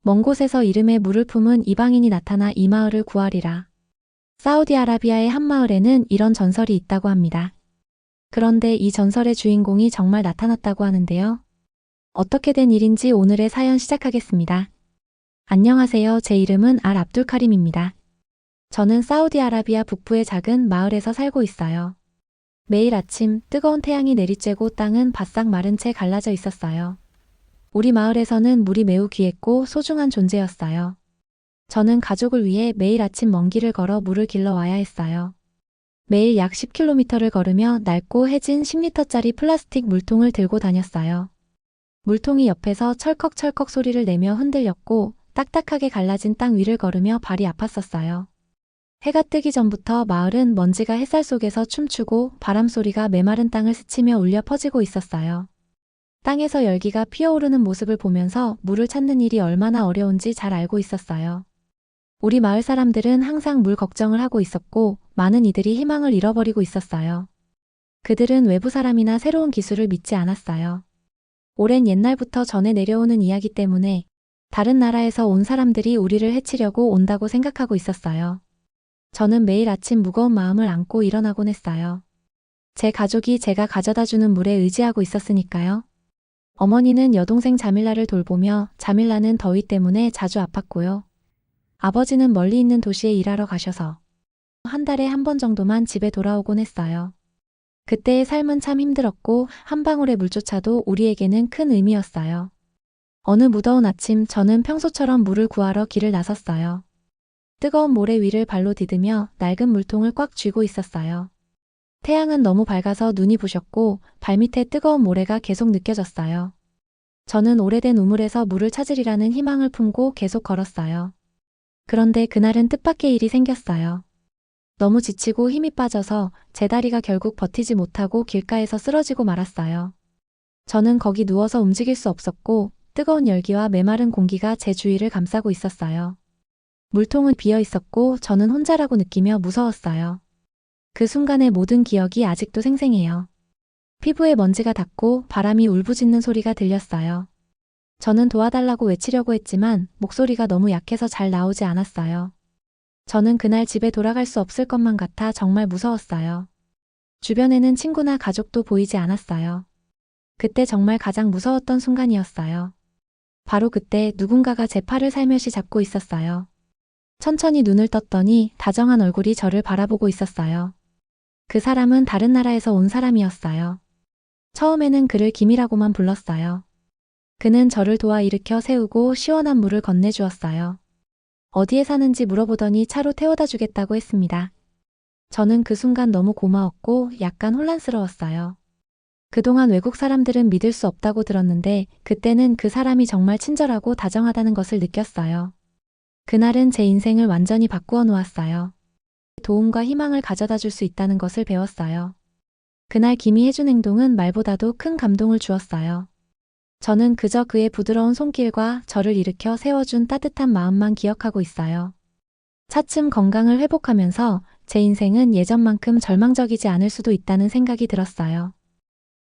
먼 곳에서 이름에 물을 품은 이방인이 나타나 이 마을을 구하리라. 사우디아라비아의 한 마을에는 이런 전설이 있다고 합니다. 그런데 이 전설의 주인공이 정말 나타났다고 하는데요. 어떻게 된 일인지 오늘의 사연 시작하겠습니다. 안녕하세요. 제 이름은 알 압둘카림입니다. 저는 사우디아라비아 북부의 작은 마을에서 살고 있어요. 매일 아침 뜨거운 태양이 내리쬐고 땅은 바싹 마른 채 갈라져 있었어요. 우리 마을에서는 물이 매우 귀했고 소중한 존재였어요. 저는 가족을 위해 매일 아침 먼 길을 걸어 물을 길러 와야 했어요. 매일 약 10km를 걸으며 낡고 해진 10리터짜리 플라스틱 물통을 들고 다녔어요. 물통이 옆에서 철컥철컥 소리를 내며 흔들렸고 딱딱하게 갈라진 땅 위를 걸으며 발이 아팠었어요. 해가 뜨기 전부터 마을은 먼지가 햇살 속에서 춤추고 바람소리가 메마른 땅을 스치며 울려 퍼지고 있었어요. 땅에서 열기가 피어오르는 모습을 보면서 물을 찾는 일이 얼마나 어려운지 잘 알고 있었어요. 우리 마을 사람들은 항상 물 걱정을 하고 있었고 많은 이들이 희망을 잃어버리고 있었어요. 그들은 외부 사람이나 새로운 기술을 믿지 않았어요. 오랜 옛날부터 전해 내려오는 이야기 때문에 다른 나라에서 온 사람들이 우리를 해치려고 온다고 생각하고 있었어요. 저는 매일 아침 무거운 마음을 안고 일어나곤 했어요. 제 가족이 제가 가져다주는 물에 의지하고 있었으니까요. 어머니는 여동생 자밀라를 돌보며 자밀라는 더위 때문에 자주 아팠고요. 아버지는 멀리 있는 도시에 일하러 가셔서 한 달에 한 번 정도만 집에 돌아오곤 했어요. 그때의 삶은 참 힘들었고 한 방울의 물조차도 우리에게는 큰 의미였어요. 어느 무더운 아침 저는 평소처럼 물을 구하러 길을 나섰어요. 뜨거운 모래 위를 발로 디디며 낡은 물통을 꽉 쥐고 있었어요. 태양은 너무 밝아서 눈이 부셨고 발밑에 뜨거운 모래가 계속 느껴졌어요. 저는 오래된 우물에서 물을 찾으리라는 희망을 품고 계속 걸었어요. 그런데 그날은 뜻밖의 일이 생겼어요. 너무 지치고 힘이 빠져서 제 다리가 결국 버티지 못하고 길가에서 쓰러지고 말았어요. 저는 거기 누워서 움직일 수 없었고 뜨거운 열기와 메마른 공기가 제 주위를 감싸고 있었어요. 물통은 비어 있었고 저는 혼자라고 느끼며 무서웠어요. 그 순간의 모든 기억이 아직도 생생해요. 피부에 먼지가 닿고 바람이 울부짖는 소리가 들렸어요. 저는 도와달라고 외치려고 했지만 목소리가 너무 약해서 잘 나오지 않았어요. 저는 그날 집에 돌아갈 수 없을 것만 같아 정말 무서웠어요. 주변에는 친구나 가족도 보이지 않았어요. 그때 정말 가장 무서웠던 순간이었어요. 바로 그때 누군가가 제 팔을 살며시 잡고 있었어요. 천천히 눈을 떴더니 다정한 얼굴이 저를 바라보고 있었어요. 그 사람은 다른 나라에서 온 사람이었어요. 처음에는 그를 김이라고만 불렀어요. 그는 저를 도와 일으켜 세우고 시원한 물을 건네주었어요. 어디에 사는지 물어보더니 차로 태워다 주겠다고 했습니다. 저는 그 순간 너무 고마웠고 약간 혼란스러웠어요. 그동안 외국 사람들은 믿을 수 없다고 들었는데 그때는 그 사람이 정말 친절하고 다정하다는 것을 느꼈어요. 그날은 제 인생을 완전히 바꾸어 놓았어요. 도움과 희망을 가져다 줄 수 있다는 것을 배웠어요. 그날 김이 해준 행동은 말보다도 큰 감동을 주었어요. 저는 그저 그의 부드러운 손길과 저를 일으켜 세워준 따뜻한 마음만 기억하고 있어요. 차츰 건강을 회복하면서 제 인생은 예전만큼 절망적이지 않을 수도 있다는 생각이 들었어요.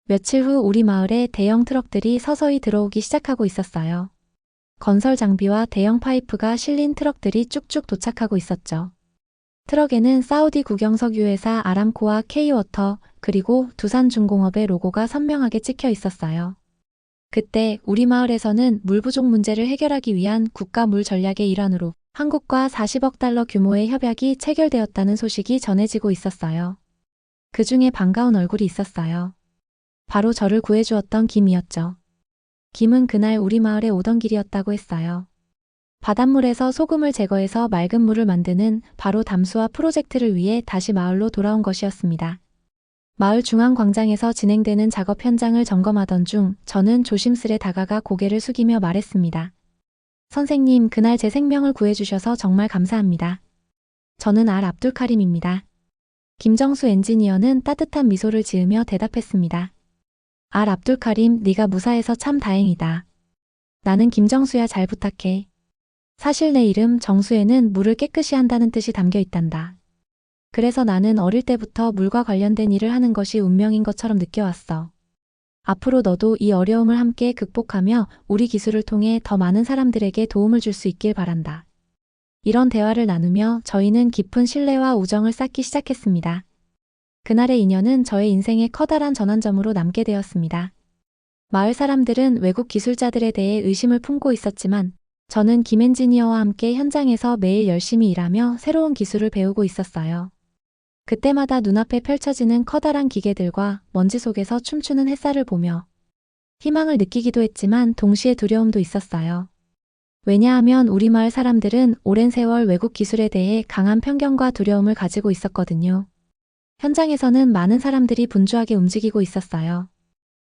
며칠 후 우리 마을에 대형 트럭들이 서서히 들어오기 시작하고 있었어요. 건설 장비와 대형 파이프가 실린 트럭들이 쭉쭉 도착하고 있었죠. 트럭에는 사우디 국영석유회사 아람코와 K워터 그리고 두산중공업의 로고가 선명하게 찍혀 있었어요. 그때 우리 마을에서는 물 부족 문제를 해결하기 위한 국가 물 전략의 일환으로 한국과 40억 달러 규모의 협약이 체결되었다는 소식이 전해지고 있었어요. 그 중에 반가운 얼굴이 있었어요. 바로 저를 구해주었던 김이었죠. 김은 그날 우리 마을에 오던 길이었다고 했어요. 바닷물에서 소금을 제거해서 맑은 물을 만드는 바로 담수화 프로젝트를 위해 다시 마을로 돌아온 것이었습니다. 마을 중앙 광장에서 진행되는 작업 현장을 점검하던 중 저는 조심스레 다가가 고개를 숙이며 말했습니다. 선생님, 그날 제 생명을 구해주셔서 정말 감사합니다. 저는 알 압둘카림입니다. 김정수 엔지니어는 따뜻한 미소를 지으며 대답했습니다. 알 압둘카림, 네가 무사해서 참 다행이다. 나는 김정수야, 잘 부탁해. 사실 내 이름 정수에는 물을 깨끗이 한다는 뜻이 담겨 있단다. 그래서 나는 어릴 때부터 물과 관련된 일을 하는 것이 운명인 것처럼 느껴왔어. 앞으로 너도 이 어려움을 함께 극복하며 우리 기술을 통해 더 많은 사람들에게 도움을 줄 수 있길 바란다. 이런 대화를 나누며 저희는 깊은 신뢰와 우정을 쌓기 시작했습니다. 그날의 인연은 저의 인생의 커다란 전환점으로 남게 되었습니다. 마을 사람들은 외국 기술자들에 대해 의심을 품고 있었지만 저는 김 엔지니어와 함께 현장에서 매일 열심히 일하며 새로운 기술을 배우고 있었어요. 그때마다 눈앞에 펼쳐지는 커다란 기계들과 먼지 속에서 춤추는 햇살을 보며 희망을 느끼기도 했지만 동시에 두려움도 있었어요. 왜냐하면 우리 마을 사람들은 오랜 세월 외국 기술에 대해 강한 편견과 두려움을 가지고 있었거든요. 현장에서는 많은 사람들이 분주하게 움직이고 있었어요.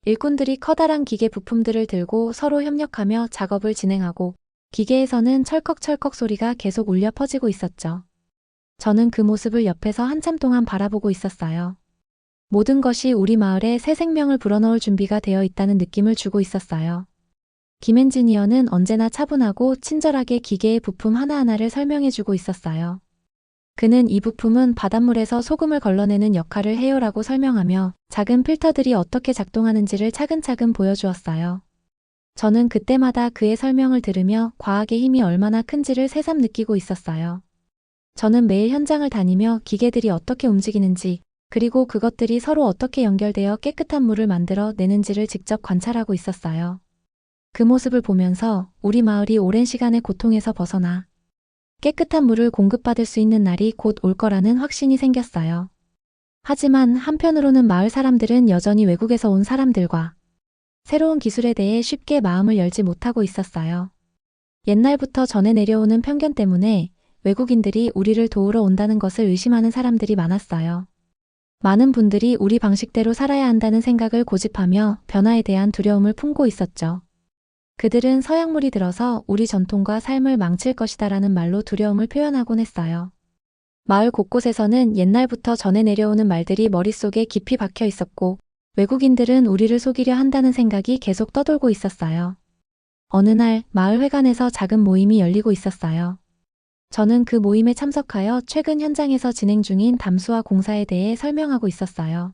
일꾼들이 커다란 기계 부품들을 들고 서로 협력하며 작업을 진행하고 기계에서는 철컥철컥 소리가 계속 울려 퍼지고 있었죠. 저는 그 모습을 옆에서 한참 동안 바라보고 있었어요. 모든 것이 우리 마을에 새 생명을 불어넣을 준비가 되어 있다는 느낌을 주고 있었어요. 김 엔지니어는 언제나 차분하고 친절하게 기계의 부품 하나하나를 설명해주고 있었어요. 그는 이 부품은 바닷물에서 소금을 걸러내는 역할을 해요라고 설명하며 작은 필터들이 어떻게 작동하는지를 차근차근 보여주었어요. 저는 그때마다 그의 설명을 들으며 과학의 힘이 얼마나 큰지를 새삼 느끼고 있었어요. 저는 매일 현장을 다니며 기계들이 어떻게 움직이는지, 그리고 그것들이 서로 어떻게 연결되어 깨끗한 물을 만들어 내는지를 직접 관찰하고 있었어요. 그 모습을 보면서 우리 마을이 오랜 시간의 고통에서 벗어나 깨끗한 물을 공급받을 수 있는 날이 곧 올 거라는 확신이 생겼어요. 하지만 한편으로는 마을 사람들은 여전히 외국에서 온 사람들과 새로운 기술에 대해 쉽게 마음을 열지 못하고 있었어요. 옛날부터 전해 내려오는 편견 때문에 외국인들이 우리를 도우러 온다는 것을 의심하는 사람들이 많았어요. 많은 분들이 우리 방식대로 살아야 한다는 생각을 고집하며 변화에 대한 두려움을 품고 있었죠. 그들은 서양물이 들어서 우리 전통과 삶을 망칠 것이다라는 말로 두려움을 표현하곤 했어요. 마을 곳곳에서는 옛날부터 전해 내려오는 말들이 머릿속에 깊이 박혀 있었고 외국인들은 우리를 속이려 한다는 생각이 계속 떠돌고 있었어요. 어느 날 마을 회관에서 작은 모임이 열리고 있었어요. 저는 그 모임에 참석하여 최근 현장에서 진행 중인 담수화 공사에 대해 설명하고 있었어요.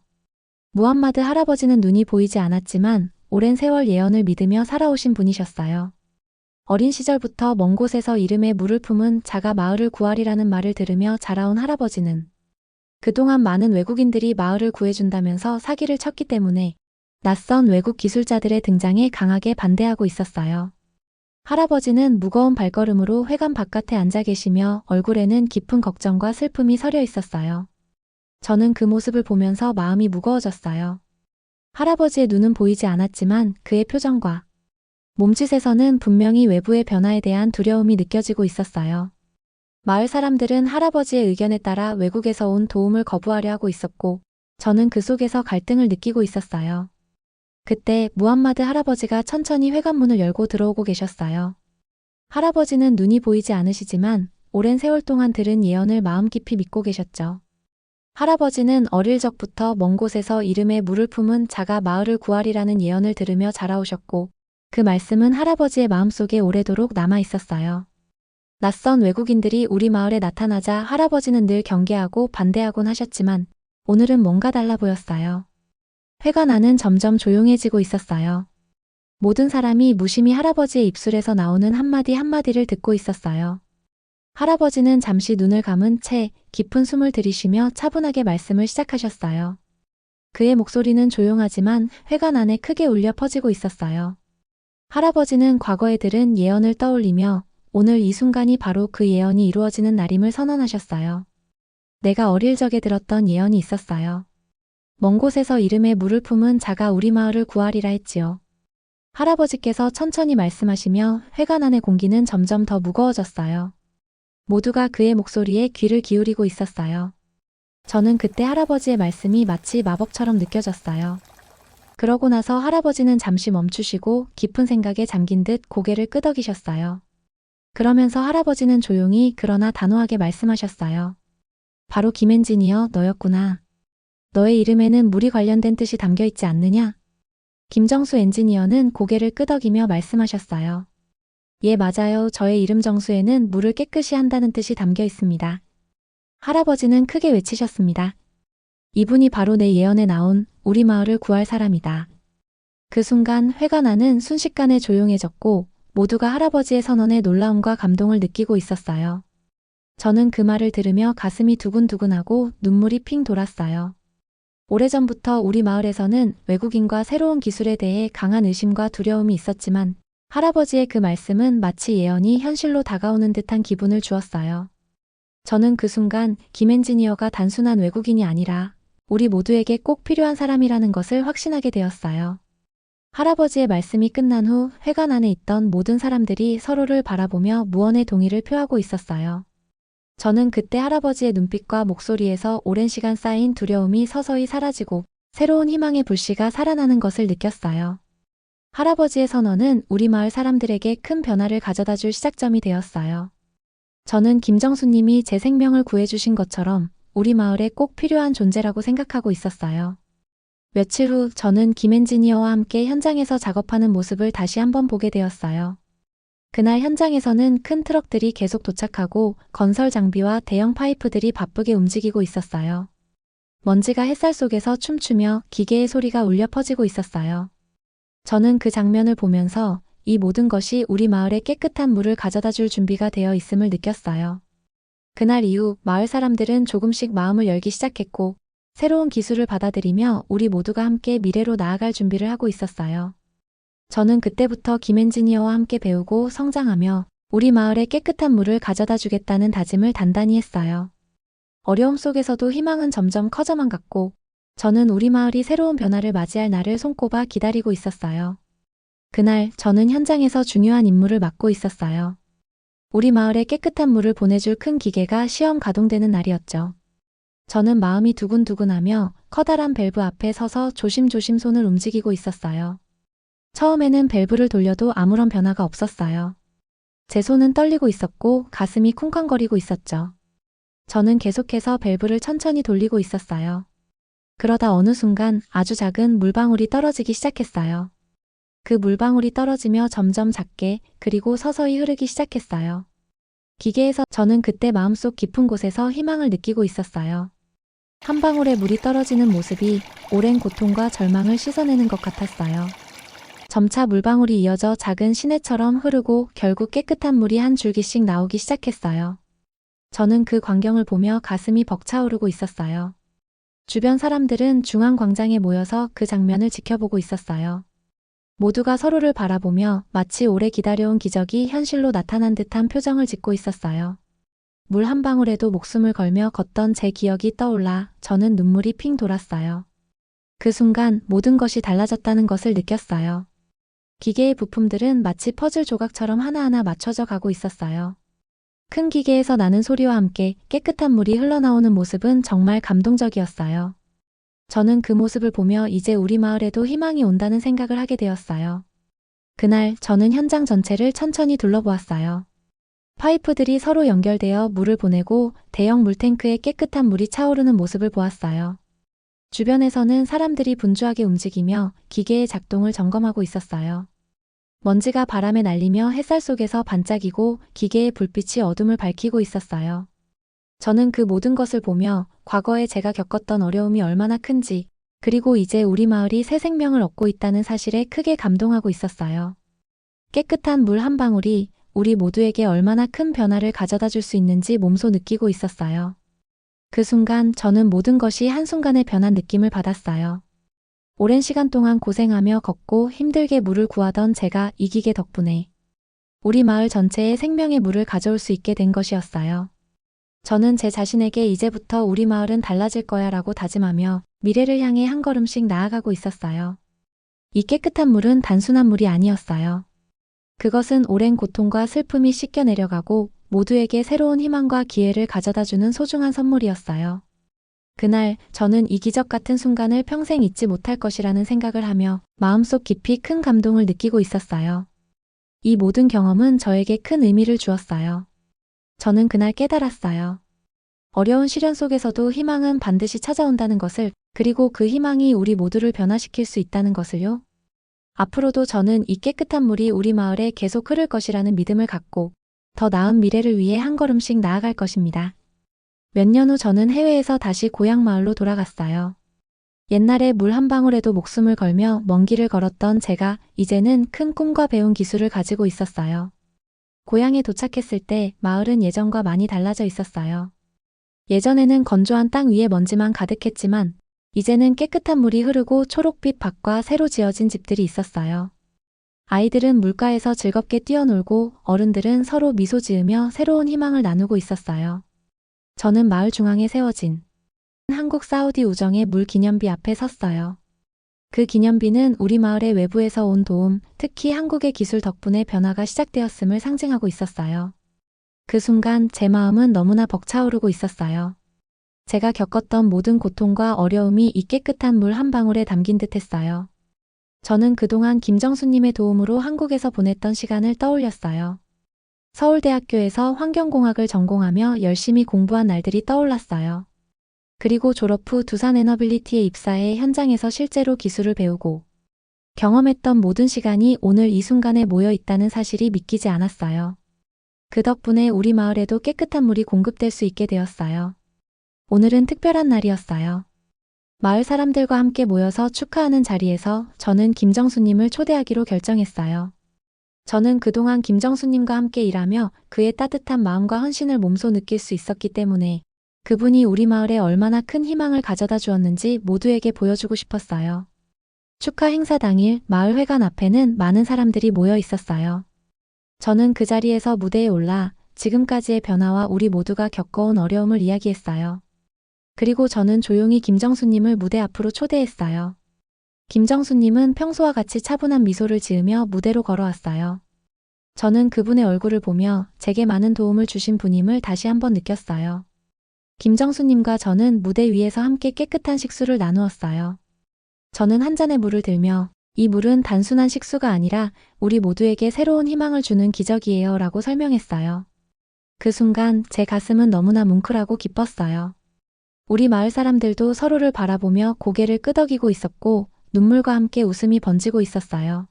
무함마드 할아버지는 눈이 보이지 않았지만 오랜 세월 예언을 믿으며 살아오신 분이셨어요. 어린 시절부터 먼 곳에서 이름에 물을 품은 자가 마을을 구하리라는 말을 들으며 자라온 할아버지는 그동안 많은 외국인들이 마을을 구해준다면서 사기를 쳤기 때문에 낯선 외국 기술자들의 등장에 강하게 반대하고 있었어요. 할아버지는 무거운 발걸음으로 회관 바깥에 앉아 계시며 얼굴에는 깊은 걱정과 슬픔이 서려 있었어요. 저는 그 모습을 보면서 마음이 무거워졌어요. 할아버지의 눈은 보이지 않았지만 그의 표정과 몸짓에서는 분명히 외부의 변화에 대한 두려움이 느껴지고 있었어요. 마을 사람들은 할아버지의 의견에 따라 외국에서 온 도움을 거부하려 하고 있었고 저는 그 속에서 갈등을 느끼고 있었어요. 그때 무함마드 할아버지가 천천히 회관문을 열고 들어오고 계셨어요. 할아버지는 눈이 보이지 않으시지만 오랜 세월 동안 들은 예언을 마음 깊이 믿고 계셨죠. 할아버지는 어릴 적부터 먼 곳에서 이름에 물을 품은 자가 마을을 구하리라는 예언을 들으며 자라오셨고 그 말씀은 할아버지의 마음속에 오래도록 남아 있었어요. 낯선 외국인들이 우리 마을에 나타나자 할아버지는 늘 경계하고 반대하곤 하셨지만 오늘은 뭔가 달라 보였어요. 회관 안은 점점 조용해지고 있었어요. 모든 사람이 무심히 할아버지의 입술에서 나오는 한마디 한마디를 듣고 있었어요. 할아버지는 잠시 눈을 감은 채 깊은 숨을 들이쉬며 차분하게 말씀을 시작하셨어요. 그의 목소리는 조용하지만 회관 안에 크게 울려 퍼지고 있었어요. 할아버지는 과거에 들은 예언을 떠올리며 오늘 이 순간이 바로 그 예언이 이루어지는 날임을 선언하셨어요. 내가 어릴 적에 들었던 예언이 있었어요. 먼 곳에서 이름에 물을 품은 자가 우리 마을을 구하리라 했지요. 할아버지께서 천천히 말씀하시며 회관 안의 공기는 점점 더 무거워졌어요. 모두가 그의 목소리에 귀를 기울이고 있었어요. 저는 그때 할아버지의 말씀이 마치 마법처럼 느껴졌어요. 그러고 나서 할아버지는 잠시 멈추시고 깊은 생각에 잠긴 듯 고개를 끄덕이셨어요. 그러면서 할아버지는 조용히 그러나 단호하게 말씀하셨어요. 바로 김 엔지니어 너였구나. 너의 이름에는 물이 관련된 뜻이 담겨 있지 않느냐? 김정수 엔지니어는 고개를 끄덕이며 말씀하셨어요. 예, 맞아요. 저의 이름 정수에는 물을 깨끗이 한다는 뜻이 담겨 있습니다. 할아버지는 크게 외치셨습니다. 이분이 바로 내 예언에 나온 우리 마을을 구할 사람이다. 그 순간 회관안은 순식간에 조용해졌고 모두가 할아버지의 선언에 놀라움과 감동을 느끼고 있었어요. 저는 그 말을 들으며 가슴이 두근두근하고 눈물이 핑 돌았어요. 오래전부터 우리 마을에서는 외국인과 새로운 기술에 대해 강한 의심과 두려움이 있었지만 할아버지의 그 말씀은 마치 예언이 현실로 다가오는 듯한 기분을 주었어요. 저는 그 순간 김 엔지니어가 단순한 외국인이 아니라 우리 모두에게 꼭 필요한 사람이라는 것을 확신하게 되었어요. 할아버지의 말씀이 끝난 후 회관 안에 있던 모든 사람들이 서로를 바라보며 무언의 동의를 표하고 있었어요. 저는 그때 할아버지의 눈빛과 목소리에서 오랜 시간 쌓인 두려움이 서서히 사라지고 새로운 희망의 불씨가 살아나는 것을 느꼈어요. 할아버지의 선언은 우리 마을 사람들에게 큰 변화를 가져다 줄 시작점이 되었어요. 저는 김정수님이 제 생명을 구해주신 것처럼 우리 마을에 꼭 필요한 존재라고 생각하고 있었어요. 며칠 후 저는 김 엔지니어와 함께 현장에서 작업하는 모습을 다시 한번 보게 되었어요. 그날 현장에서는 큰 트럭들이 계속 도착하고 건설 장비와 대형 파이프들이 바쁘게 움직이고 있었어요. 먼지가 햇살 속에서 춤추며 기계의 소리가 울려 퍼지고 있었어요. 저는 그 장면을 보면서 이 모든 것이 우리 마을에 깨끗한 물을 가져다 줄 준비가 되어 있음을 느꼈어요. 그날 이후 마을 사람들은 조금씩 마음을 열기 시작했고 새로운 기술을 받아들이며 우리 모두가 함께 미래로 나아갈 준비를 하고 있었어요. 저는 그때부터 김 엔지니어와 함께 배우고 성장하며 우리 마을에 깨끗한 물을 가져다 주겠다는 다짐을 단단히 했어요. 어려움 속에서도 희망은 점점 커져만 갔고 저는 우리 마을이 새로운 변화를 맞이할 날을 손꼽아 기다리고 있었어요. 그날 저는 현장에서 중요한 임무를 맡고 있었어요. 우리 마을에 깨끗한 물을 보내줄 큰 기계가 시험 가동되는 날이었죠. 저는 마음이 두근두근하며 커다란 밸브 앞에 서서 조심조심 손을 움직이고 있었어요. 처음에는 밸브를 돌려도 아무런 변화가 없었어요. 제 손은 떨리고 있었고 가슴이 쿵쾅거리고 있었죠. 저는 계속해서 밸브를 천천히 돌리고 있었어요. 그러다 어느 순간 아주 작은 물방울이 떨어지기 시작했어요. 그 물방울이 떨어지며 점점 작게 그리고 서서히 흐르기 시작했어요. 기계에서 저는 그때 마음속 깊은 곳에서 희망을 느끼고 있었어요. 한 방울의 물이 떨어지는 모습이 오랜 고통과 절망을 씻어내는 것 같았어요. 점차 물방울이 이어져 작은 시내처럼 흐르고 결국 깨끗한 물이 한 줄기씩 나오기 시작했어요. 저는 그 광경을 보며 가슴이 벅차오르고 있었어요. 주변 사람들은 중앙광장에 모여서 그 장면을 지켜보고 있었어요. 모두가 서로를 바라보며 마치 오래 기다려온 기적이 현실로 나타난 듯한 표정을 짓고 있었어요. 물 한 방울에도 목숨을 걸며 걷던 제 기억이 떠올라 저는 눈물이 핑 돌았어요. 그 순간 모든 것이 달라졌다는 것을 느꼈어요. 기계의 부품들은 마치 퍼즐 조각처럼 하나하나 맞춰져 가고 있었어요. 큰 기계에서 나는 소리와 함께 깨끗한 물이 흘러나오는 모습은 정말 감동적이었어요. 저는 그 모습을 보며 이제 우리 마을에도 희망이 온다는 생각을 하게 되었어요. 그날 저는 현장 전체를 천천히 둘러보았어요. 파이프들이 서로 연결되어 물을 보내고 대형 물탱크에 깨끗한 물이 차오르는 모습을 보았어요. 주변에서는 사람들이 분주하게 움직이며 기계의 작동을 점검하고 있었어요. 먼지가 바람에 날리며 햇살 속에서 반짝이고 기계의 불빛이 어둠을 밝히고 있었어요. 저는 그 모든 것을 보며 과거에 제가 겪었던 어려움이 얼마나 큰지, 그리고 이제 우리 마을이 새 생명을 얻고 있다는 사실에 크게 감동하고 있었어요. 깨끗한 물 한 방울이 우리 모두에게 얼마나 큰 변화를 가져다 줄 수 있는지 몸소 느끼고 있었어요. 그 순간 저는 모든 것이 한순간에 변한 느낌을 받았어요. 오랜 시간 동안 고생하며 걷고 힘들게 물을 구하던 제가 이 기계 덕분에 우리 마을 전체에 생명의 물을 가져올 수 있게 된 것이었어요. 저는 제 자신에게 이제부터 우리 마을은 달라질 거야 라고 다짐하며 미래를 향해 한 걸음씩 나아가고 있었어요. 이 깨끗한 물은 단순한 물이 아니었어요. 그것은 오랜 고통과 슬픔이 씻겨 내려가고 모두에게 새로운 희망과 기회를 가져다주는 소중한 선물이었어요. 그날 저는 이 기적 같은 순간을 평생 잊지 못할 것이라는 생각을 하며 마음속 깊이 큰 감동을 느끼고 있었어요. 이 모든 경험은 저에게 큰 의미를 주었어요. 저는 그날 깨달았어요. 어려운 시련 속에서도 희망은 반드시 찾아온다는 것을, 그리고 그 희망이 우리 모두를 변화시킬 수 있다는 것을요. 앞으로도 저는 이 깨끗한 물이 우리 마을에 계속 흐를 것이라는 믿음을 갖고 더 나은 미래를 위해 한 걸음씩 나아갈 것입니다. 몇 년 후 저는 해외에서 다시 고향 마을로 돌아갔어요. 옛날에 물 한 방울에도 목숨을 걸며 먼 길을 걸었던 제가 이제는 큰 꿈과 배운 기술을 가지고 있었어요. 고향에 도착했을 때 마을은 예전과 많이 달라져 있었어요. 예전에는 건조한 땅 위에 먼지만 가득했지만 이제는 깨끗한 물이 흐르고 초록빛 밭과 새로 지어진 집들이 있었어요. 아이들은 물가에서 즐겁게 뛰어놀고 어른들은 서로 미소 지으며 새로운 희망을 나누고 있었어요. 저는 마을 중앙에 세워진 한국 사우디 우정의 물 기념비 앞에 섰어요. 그 기념비는 우리 마을의 외부에서 온 도움, 특히 한국의 기술 덕분에 변화가 시작되었음을 상징하고 있었어요. 그 순간 제 마음은 너무나 벅차오르고 있었어요. 제가 겪었던 모든 고통과 어려움이 이 깨끗한 물 한 방울에 담긴 듯 했어요. 저는 그동안 김정수님의 도움으로 한국에서 보냈던 시간을 떠올렸어요. 서울대학교에서 환경공학을 전공하며 열심히 공부한 날들이 떠올랐어요. 그리고 졸업 후 두산 에너빌리티에 입사해 현장에서 실제로 기술을 배우고 경험했던 모든 시간이 오늘 이 순간에 모여 있다는 사실이 믿기지 않았어요. 그 덕분에 우리 마을에도 깨끗한 물이 공급될 수 있게 되었어요. 오늘은 특별한 날이었어요. 마을 사람들과 함께 모여서 축하하는 자리에서 저는 김정수님을 초대하기로 결정했어요. 저는 그동안 김정수님과 함께 일하며 그의 따뜻한 마음과 헌신을 몸소 느낄 수 있었기 때문에 그분이 우리 마을에 얼마나 큰 희망을 가져다 주었는지 모두에게 보여주고 싶었어요. 축하 행사 당일 마을 회관 앞에는 많은 사람들이 모여 있었어요. 저는 그 자리에서 무대에 올라 지금까지의 변화와 우리 모두가 겪어온 어려움을 이야기했어요. 그리고 저는 조용히 김정수님을 무대 앞으로 초대했어요. 김정수님은 평소와 같이 차분한 미소를 지으며 무대로 걸어왔어요. 저는 그분의 얼굴을 보며 제게 많은 도움을 주신 분임을 다시 한번 느꼈어요. 김정수님과 저는 무대 위에서 함께 깨끗한 식수를 나누었어요. 저는 한 잔의 물을 들며 이 물은 단순한 식수가 아니라 우리 모두에게 새로운 희망을 주는 기적이에요 라고 설명했어요. 그 순간 제 가슴은 너무나 뭉클하고 기뻤어요. 우리 마을 사람들도 서로를 바라보며 고개를 끄덕이고 있었고 눈물과 함께 웃음이 번지고 있었어요.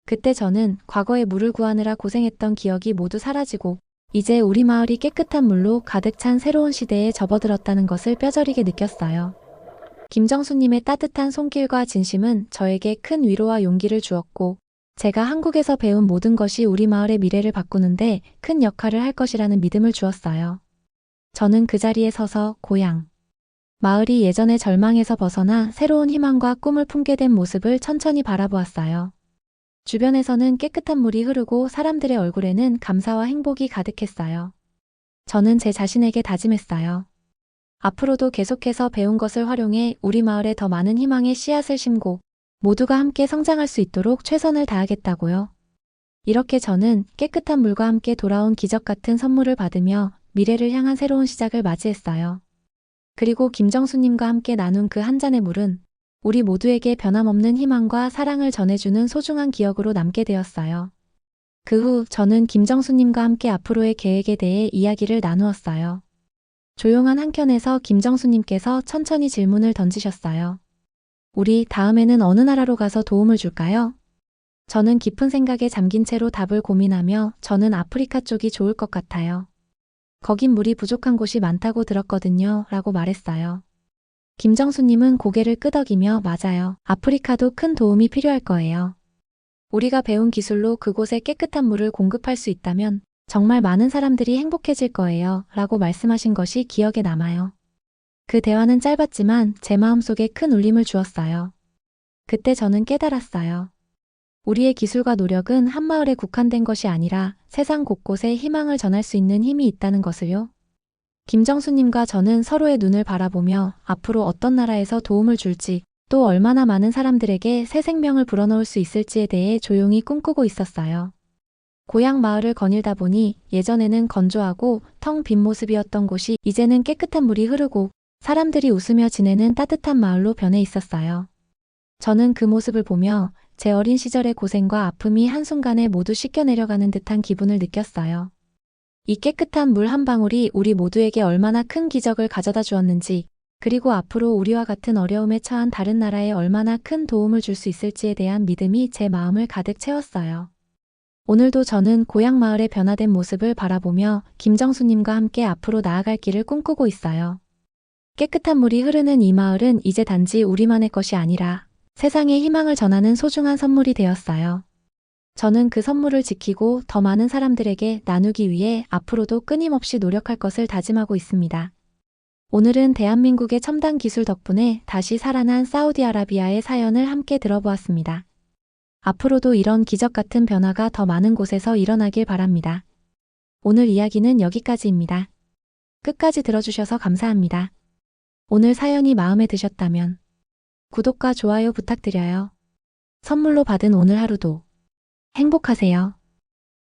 그때 저는 과거에 물을 구하느라 고생했던 기억이 모두 사라지고 이제 우리 마을이 깨끗한 물로 가득 찬 새로운 시대에 접어들었다는 것을 뼈저리게 느꼈어요. 김정수님의 따뜻한 손길과 진심은 저에게 큰 위로와 용기를 주었고 제가 한국에서 배운 모든 것이 우리 마을의 미래를 바꾸는데 큰 역할을 할 것이라는 믿음을 주었어요. 저는 그 자리에 서서 고향, 마을이 예전의 절망에서 벗어나 새로운 희망과 꿈을 품게 된 모습을 천천히 바라보았어요. 주변에서는 깨끗한 물이 흐르고 사람들의 얼굴에는 감사와 행복이 가득했어요. 저는 제 자신에게 다짐했어요. 앞으로도 계속해서 배운 것을 활용해 우리 마을에 더 많은 희망의 씨앗을 심고 모두가 함께 성장할 수 있도록 최선을 다하겠다고요. 이렇게 저는 깨끗한 물과 함께 돌아온 기적 같은 선물을 받으며 미래를 향한 새로운 시작을 맞이했어요. 그리고 김정수님과 함께 나눈 그 한 잔의 물은 우리 모두에게 변함없는 희망과 사랑을 전해주는 소중한 기억으로 남게 되었어요. 그 후 저는 김정수님과 함께 앞으로의 계획에 대해 이야기를 나누었어요. 조용한 한켠에서 김정수님께서 천천히 질문을 던지셨어요. 우리 다음에는 어느 나라로 가서 도움을 줄까요? 저는 깊은 생각에 잠긴 채로 답을 고민하며 저는 아프리카 쪽이 좋을 것 같아요. 거긴 물이 부족한 곳이 많다고 들었거든요. 라고 말했어요. 김정수님은 고개를 끄덕이며 맞아요. 아프리카도 큰 도움이 필요할 거예요. 우리가 배운 기술로 그곳에 깨끗한 물을 공급할 수 있다면 정말 많은 사람들이 행복해질 거예요. 라고 말씀하신 것이 기억에 남아요. 그 대화는 짧았지만 제 마음속에 큰 울림을 주었어요. 그때 저는 깨달았어요. 우리의 기술과 노력은 한 마을에 국한된 것이 아니라 세상 곳곳에 희망을 전할 수 있는 힘이 있다는 것을요. 김정수님과 저는 서로의 눈을 바라보며 앞으로 어떤 나라에서 도움을 줄지 또 얼마나 많은 사람들에게 새 생명을 불어넣을 수 있을지에 대해 조용히 꿈꾸고 있었어요. 고향 마을을 거닐다 보니 예전에는 건조하고 텅 빈 모습이었던 곳이 이제는 깨끗한 물이 흐르고 사람들이 웃으며 지내는 따뜻한 마을로 변해 있었어요. 저는 그 모습을 보며 제 어린 시절의 고생과 아픔이 한순간에 모두 씻겨내려가는 듯한 기분을 느꼈어요. 이 깨끗한 물 한 방울이 우리 모두에게 얼마나 큰 기적을 가져다 주었는지, 그리고 앞으로 우리와 같은 어려움에 처한 다른 나라에 얼마나 큰 도움을 줄 수 있을지에 대한 믿음이 제 마음을 가득 채웠어요. 오늘도 저는 고향 마을의 변화된 모습을 바라보며 김정수님과 함께 앞으로 나아갈 길을 꿈꾸고 있어요. 깨끗한 물이 흐르는 이 마을은 이제 단지 우리만의 것이 아니라 세상에 희망을 전하는 소중한 선물이 되었어요. 저는 그 선물을 지키고 더 많은 사람들에게 나누기 위해 앞으로도 끊임없이 노력할 것을 다짐하고 있습니다. 오늘은 대한민국의 첨단 기술 덕분에 다시 살아난 사우디아라비아의 사연을 함께 들어보았습니다. 앞으로도 이런 기적 같은 변화가 더 많은 곳에서 일어나길 바랍니다. 오늘 이야기는 여기까지입니다. 끝까지 들어주셔서 감사합니다. 오늘 사연이 마음에 드셨다면 구독과 좋아요 부탁드려요. 선물로 받은 오늘 하루도 행복하세요.